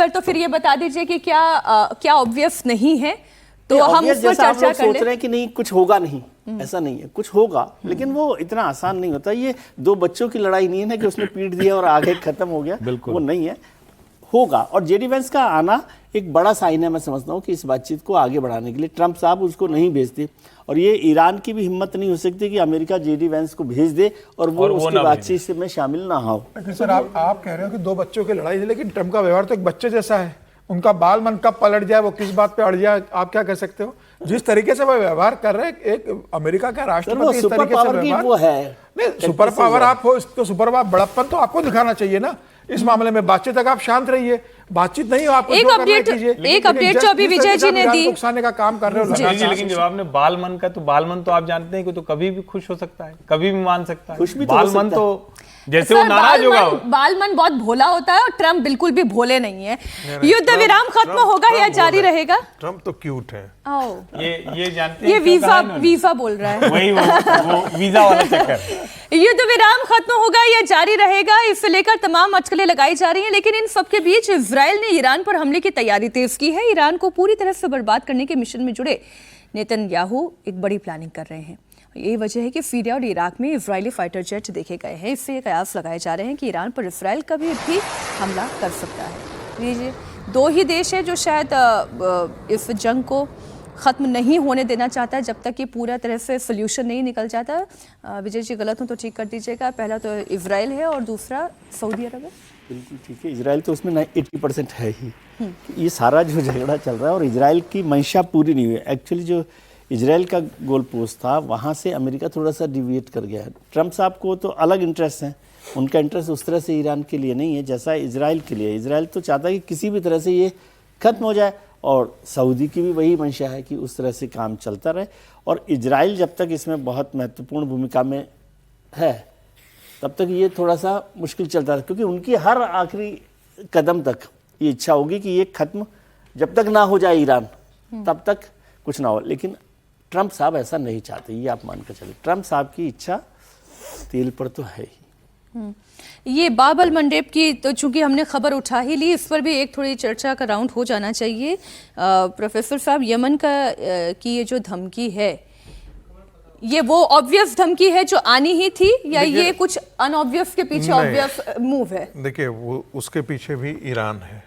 Sir तो फिर ये बता दीजिए कि क्या ऑब्वियस नहीं है, तो हम उस पर चर्चा कर सोच रहे हैं कि नहीं कुछ होगा नहीं, ऐसा नहीं है, कुछ होगा, लेकिन वो इतना आसान नहीं होता। ये दो बच्चों की लड़ाई नहीं है ना कि उसने पीट दिया और आगे खत्म हो गया, वो नहीं है, होगा। और जेडी वेंस का आना एक बड़ा साइन है, मैं समझता हूँ कि इस बातचीत को आगे बढ़ाने के लिए ट्रंप साहब उसको नहीं भेजते, और ये ईरान की भी हिम्मत नहीं हो सकती कि अमेरिका जेडी वेंस को भेज दे और वो उसकी बातचीत में शामिल ना हो। लेकिन सर आप कह रहे हो कि दो बच्चों की लड़ाई है, लेकिन ट्रंप का व्यवहार तो एक बच्चे जैसा है। उनका बाल मन कब पलट जाए, वो किस बात पे अड़ जाए, आप क्या कह सकते हो? जिस तरीके से वो व्यवहार कर रहे हैं एक अमेरिका का राष्ट्रपति, इस तरीके से व्यवहार, वो है नहीं सुपर पावर आप हो तो सुपर पावर बड़प्पन तो आपको दिखाना चाहिए ना। इस मामले में बातचीत तक आप शांत रहिए, बातचीत नहीं हो आपको एक अपडेट जो अभी विजय जी ने दी, उकसाने का काम कर रहे हो। लेकिन जब आपने बालमन का, तो बालमन तो आप जानते हैं कि तो कभी भी खुश हो सकता है, कभी भी मान सकता है। खुश भी बालमन तो जैसे वो नाराज होगा, बालमन बहुत भोला होता है और ट्रंप बिल्कुल भी भोले नहीं है। युद्ध विराम खत्म होगा या जारी रहेगा? ट्रंप तो क्यूट है, ये जानते हैं, ये वीजा बोल रहा है, वही वो वीजा वाला चक्कर। युद्ध विराम खत्म होगा या जारी रहेगा, इसे लेकर तमाम अटकलें लगाई जा रही हैं, लेकिन इन सबके बीच इजराइल ने ईरान पर हमले की तैयारी तेज की है। ईरान को पूरी तरह से बर्बाद करने के मिशन में जुड़े नेतन्याहू एक बड़ी प्लानिंग कर रहे हैं। यही वजह है कि सीरिया और इराक में इजरायली फाइटर जेट देखे गए हैं। इससे कयास लगाए जा रहे हैं कि ईरान पर इजराइल कभी भी हमला कर सकता है। ये दो ही देश है जो शायद इस जंग को ख़त्म नहीं होने देना चाहता है जब तक कि पूरा तरह से सोल्यूशन नहीं निकल जाता। विजय जी गलत हूँ तो ठीक कर दीजिएगा। पहला तो इजराइल है और दूसरा सऊदी अरब है। बिल्कुल ठीक है, इजराइल तो उसमें 80% है ही। ये सारा जो झगड़ा चल रहा है और इजराइल की मंशा पूरी नहीं हुई। एक्चुअली जो इजराइल का गोल पोस्ट था वहाँ से अमेरिका थोड़ा सा डिविएट कर गया है। ट्रंप साहब को तो अलग इंटरेस्ट है, उनका इंटरेस्ट उस तरह से ईरान के लिए नहीं है जैसा इजराइल के लिए। इजराइल तो चाहता है कि किसी भी तरह से ये खत्म हो जाए, और सऊदी की भी वही मंशा है कि उस तरह से काम चलता रहे। और इजराइल जब तक इसमें बहुत महत्वपूर्ण भूमिका में है तब तक ये थोड़ा सा मुश्किल चलता है, क्योंकि उनकी हर आखिरी कदम तक ये इच्छा होगी कि ये खत्म जब तक ना हो जाए ईरान तब तक कुछ ना हो। लेकिन ट्रंप साहब ऐसा नहीं चाहते, ये आप मानकर चलिए। ट्रंप साहब की इच्छा तेल पर तो है ही। ये बाब अल मंडेब की तो चूंकि हमने खबर उठा ही ली, इस पर भी एक थोड़ी चर्चा का राउंड हो जाना चाहिए। प्रोफेसर साहब, यमन का की ये जो धमकी है, ये वो ऑब्वियस धमकी है जो आनी ही थी, या ये कुछ अनऑब्वियस के पीछे ऑब्वियस मूव है? देखिए, वो उसके पीछे भी ईरान है,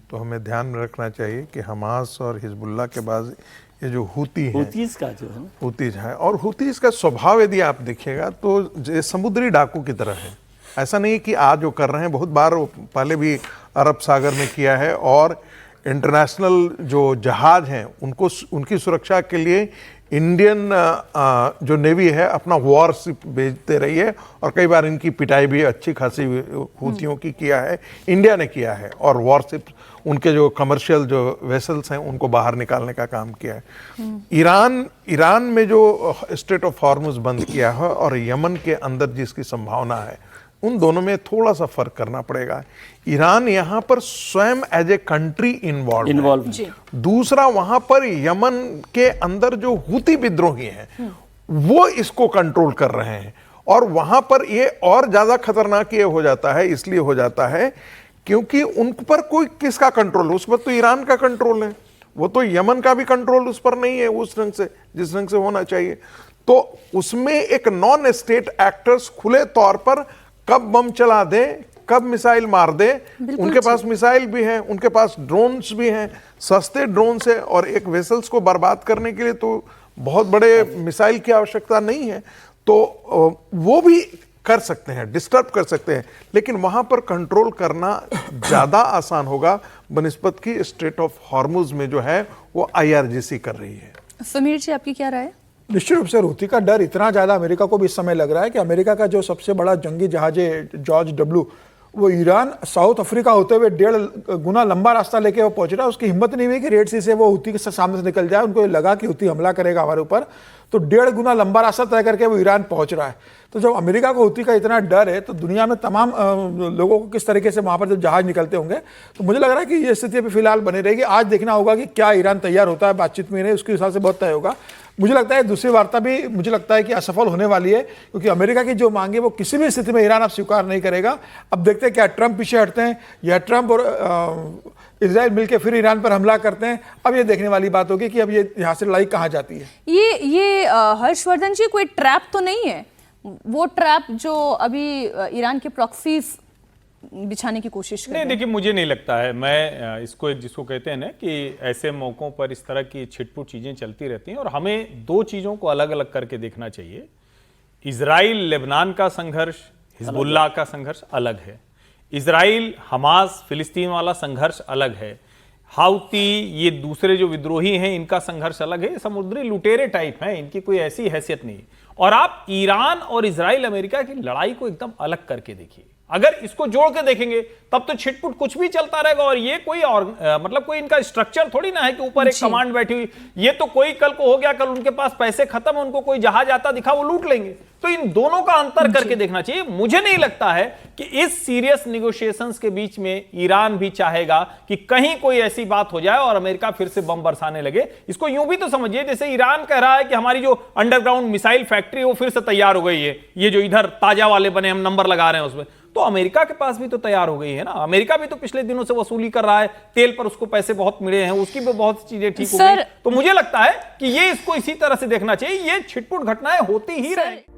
तो हमें ध्यान में रखना चाहिए कि हमास और हिजबुल्लाह के बाद ये जो हुतीज का जो है, हुतीज है, और हुतीज का स्वभाव यदि आप देखिएगा तो समुद्री डाकू की तरह है। ऐसा नहीं कि आज जो कर रहे हैं, बहुत बार पहले भी अरब सागर में किया है, और इंटरनेशनल जो जहाज हैं उनको उनकी सुरक्षा के लिए इंडियन जो नेवी है अपना वॉरशिप भेजते रही है, और कई बार इनकी पिटाई भी अच्छी खासी हुतियों की किया है, इंडिया ने किया है, और वॉरशिप उनके जो कमर्शियल जो वेसल्स हैं उनको बाहर निकालने का काम किया है। ईरान में जो स्ट्रेट ऑफ हॉर्मुज बंद किया है और यमन के अंदर जिसकी संभावना है, उन दोनों में थोड़ा सा फर्क करना पड़ेगा। ईरान यहाँ पर स्वयं एज ए कंट्री इन्वॉल्व है। दूसरा, वहां पर यमन के अंदर जो हुती विद्रोही हैं वो इसको कंट्रोल कर रहे हैं, और वहां पर ये और ज्यादा खतरनाक ये हो जाता है, इसलिए हो जाता है क्योंकि उन पर कोई किसका कंट्रोल है? उस पर तो ईरान का कंट्रोल है, वो तो यमन का भी कंट्रोल उस पर नहीं है उस ढंग से जिस ढंग से होना चाहिए। तो उसमें एक नॉन स्टेट एक्टर्स खुले तौर पर कब बम चला दे, कब मिसाइल मार दे, उनके पास मिसाइल भी है, उनके पास ड्रोन्स भी हैं, सस्ते ड्रोन्स है, और एक वेसल्स को बर्बाद करने के लिए तो बहुत बड़े मिसाइल की आवश्यकता नहीं है। तो वो भी कर सकते हैं, डिस्टर्ब कर सकते हैं, लेकिन वहां पर कंट्रोल करना ज्यादा आसान होगा बनिस्बत की स्ट्रेट ऑफ हॉर्मुज में जो है वो IRGC कर रही है। समीर जी, आपकी क्या राय है? निश्चित रूप से हुती का डर इतना ज्यादा अमेरिका को भी इस समय लग रहा है कि अमेरिका का जो सबसे बड़ा जंगी जहाज है जॉर्ज W, वो ईरान साउथ अफ्रीका होते हुए 1.5 गुना लंबा रास्ता लेके वो पहुंच रहा है। उसकी हिम्मत नहीं हुई कि रेड सी से वो हुती के सामने से निकल जाए। उनको लगा कि हुती हमला करेगा हमारे ऊपर, तो 1.5 गुना लंबा रास्ता तय करके वो ईरान पहुंच रहा है। तो जब अमेरिका को हुती का इतना डर है तो दुनिया में तमाम लोगों को किस तरीके से वहां पर जब जहाज निकलते होंगे, तो मुझे लग रहा है कि ये स्थिति अभी फिलहाल बनी रहेगी। आज देखना होगा कि क्या ईरान तैयार होता है बातचीत में, नहीं उसके हिसाब से बहुत तय होगा। मुझे लगता है दूसरी वार्ता भी मुझे लगता है कि असफल होने वाली है, क्योंकि अमेरिका की जो मांगे वो किसी भी स्थिति में ईरान अब स्वीकार नहीं करेगा। अब देखते हैं क्या ट्रंप पीछे हटते हैं या ट्रंप और इजराइल मिलके फिर ईरान पर हमला करते हैं। अब ये देखने वाली बात होगी कि अब ये यहाँ से लड़ाई कहाँ जाती है। ये हर्षवर्धन जी कोई ट्रैप तो नहीं है, वो ट्रैप जो अभी ईरान के प्रॉक्सीज बिछाने की कोशिश कर रहे नहीं, हैं? देखिए मुझे नहीं लगता है। मैं इसको एक जिसको कहते हैं ना कि ऐसे मौकों पर इस तरह की छिटपुट चीजें चलती रहती हैं और हमें दो चीजों को अलग अलग करके देखना चाहिए। इजराइल लेबनान का संघर्ष, हिजबुल्लाह का संघर्ष अलग है। इजराइल हमास फिलिस्तीन वाला संघर्ष अलग है। हाउती ये दूसरे जो विद्रोही हैं इनका संघर्ष अलग है। समुद्री लुटेरे टाइप हैं, इनकी कोई ऐसी हैसियत नहीं। और आप ईरान और इजराइल अमेरिका की लड़ाई को एकदम अलग करके देखिए। अगर इसको जोड़ के देखेंगे तब तो छिटपुट कुछ भी चलता रहेगा और ये कोई और मतलब कोई इनका स्ट्रक्चर थोड़ी ना है कि ऊपर एक कमांड बैठी हुई। ये तो कोई कल को हो गया, कल उनके पास पैसे खत्म, उनको कोई जहाज आता दिखा वो लूट लेंगे। तो इन दोनों का अंतर करके देखना चाहिए। मुझे नहीं लगता है कि इस सीरियस निगोशिएशंस के बीच में ईरान भी चाहेगा कि कहीं कोई ऐसी बात हो जाए और अमेरिका फिर से बम बरसाने लगे। इसको यूं भी तो समझिए जैसे ईरान कह रहा है कि हमारी जो अंडरग्राउंड मिसाइल फैक्ट्री वो फिर से तैयार हो गई है, ये जो इधर ताजा वाले बने हम नंबर लगा रहे हैं उसमें, तो अमेरिका के पास भी तो तैयार हो गई है ना। अमेरिका भी तो पिछले दिनों से वसूली कर रहा है, तेल पर उसको पैसे बहुत मिले हैं, उसकी भी बहुत सी चीजें ठीक हो गई। तो मुझे लगता है कि ये इसको इसी तरह से देखना चाहिए, ये छिटपुट घटनाएं होती ही रहेंगी।